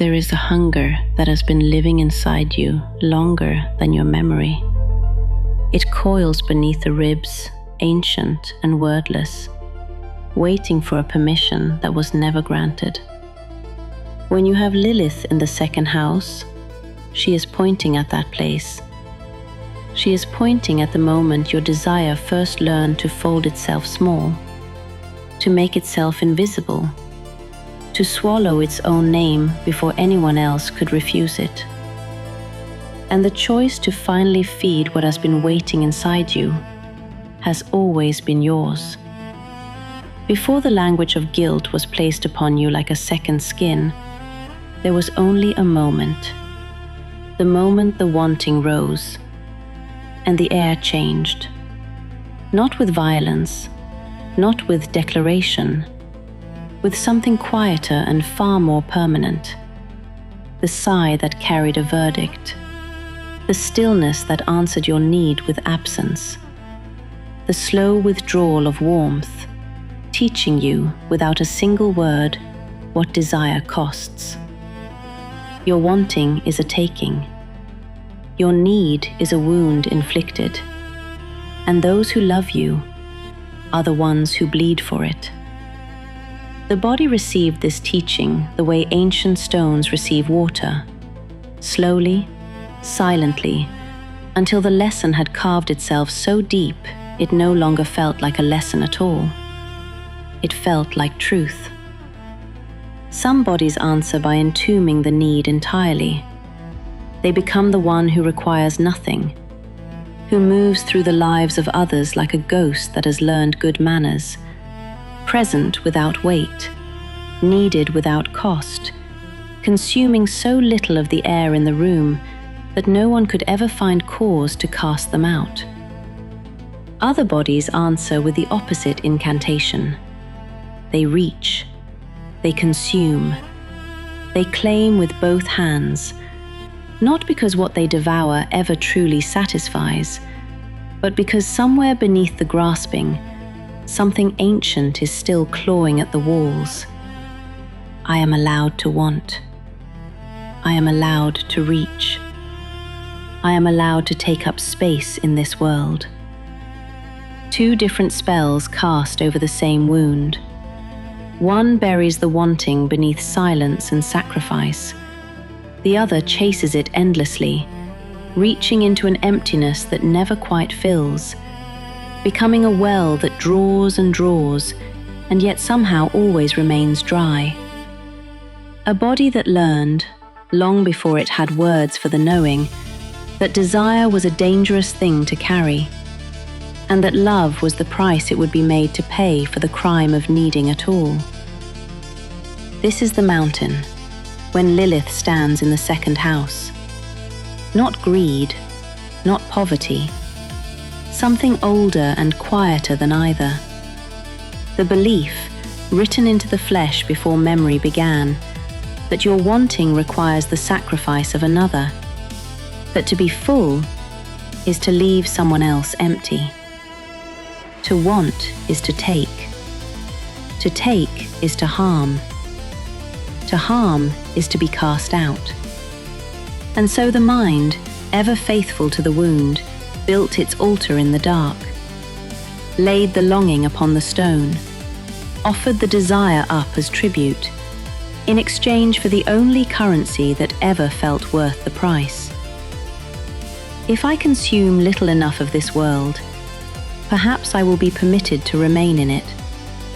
There is a hunger that has been living inside you longer than your memory. It coils beneath the ribs, ancient and wordless, waiting for a permission that was never granted. When you have Lilith in the second house, she is pointing at that place. She is pointing at the moment your desire first learned to fold itself small, to make itself invisible, to swallow its own name before anyone else could refuse it. And the choice to finally feed what has been waiting inside you has always been yours. Before the language of guilt was placed upon you like a second skin, there was only a moment. The moment the wanting rose, and the air changed. Not with violence, not with declaration, with something quieter and far more permanent. The sigh that carried a verdict. The stillness that answered your need with absence. The slow withdrawal of warmth, teaching you without a single word what desire costs. Your wanting is a taking. Your need is a wound inflicted, and those who love you are the ones who bleed for it. The body received this teaching the way ancient stones receive water, slowly, silently, until the lesson had carved itself so deep it no longer felt like a lesson at all. It felt like truth. Some bodies answer by entombing the need entirely. They become the one who requires nothing, who moves through the lives of others like a ghost that has learned good manners, present without weight, needed without cost, consuming so little of the air in the room that no one could ever find cause to cast them out. Other bodies answer with the opposite incantation. They reach, they consume, they claim with both hands, not because what they devour ever truly satisfies, but because somewhere beneath the grasping, something ancient is still clawing at the walls. I am allowed to want. I am allowed to reach. I am allowed to take up space in this world. Two different spells cast over the same wound. One buries the wanting beneath silence and sacrifice. The other chases it endlessly, reaching into an emptiness that never quite fills, becoming a well that draws and draws, and yet somehow always remains dry. A body that learned, long before it had words for the knowing, that desire was a dangerous thing to carry, and that love was the price it would be made to pay for the crime of needing at all. This is the mountain, when Lilith stands in the second house. Not greed, not poverty, something older and quieter than either. The belief, written into the flesh before memory began, that your wanting requires the sacrifice of another, that to be full is to leave someone else empty. To want is to take. To take is to harm. To harm is to be cast out. And so the mind, ever faithful to the wound, built its altar in the dark, laid the longing upon the stone, offered the desire up as tribute, in exchange for the only currency that ever felt worth the price. If I consume little enough of this world, perhaps I will be permitted to remain in it.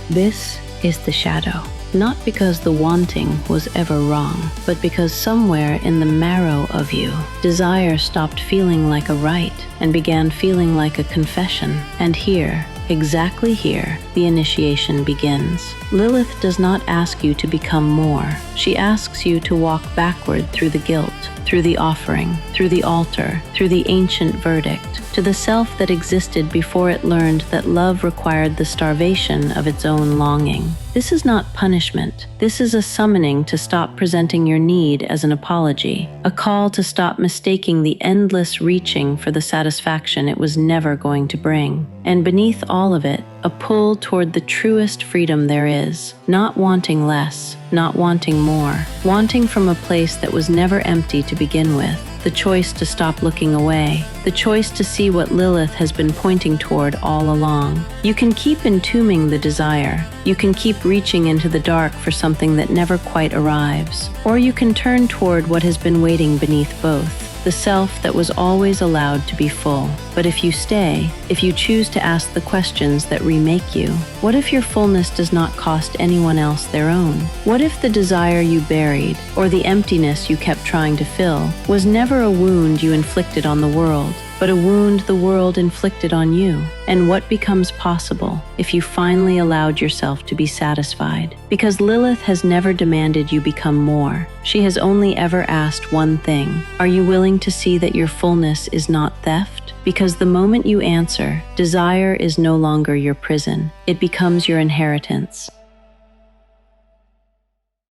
This is the shadow. Not because the wanting was ever wrong, but because somewhere in the marrow of you, desire stopped feeling like a right and began feeling like a confession. And here, exactly here, the initiation begins. Lilith does not ask you to become more. She asks you to walk backward through the guilt, through the offering, through the altar, through the ancient verdict, to the self that existed before it learned that love required the starvation of its own longing. This is not punishment. This is a summoning to stop presenting your need as an apology, a call to stop mistaking the endless reaching for the satisfaction it was never going to bring. And beneath all of it, a pull toward the truest freedom there is, not wanting less, not wanting more, wanting from a place that was never empty to begin with. The choice to stop looking away, the choice to see what Lilith has been pointing toward all along. You can keep entombing the desire. You can keep reaching into the dark for something that never quite arrives. Or you can turn toward what has been waiting beneath both, the self that was always allowed to be full. But if you stay, if you choose to ask the questions that remake you, what if your fullness does not cost anyone else their own? What if the desire you buried, or the emptiness you kept trying to fill, was never a wound you inflicted on the world, but a wound the world inflicted on you? And what becomes possible if you finally allowed yourself to be satisfied? Because Lilith has never demanded you become more. She has only ever asked one thing. Are you willing to see that your fullness is not theft? Because the moment you answer, desire is no longer your prison. It becomes your inheritance.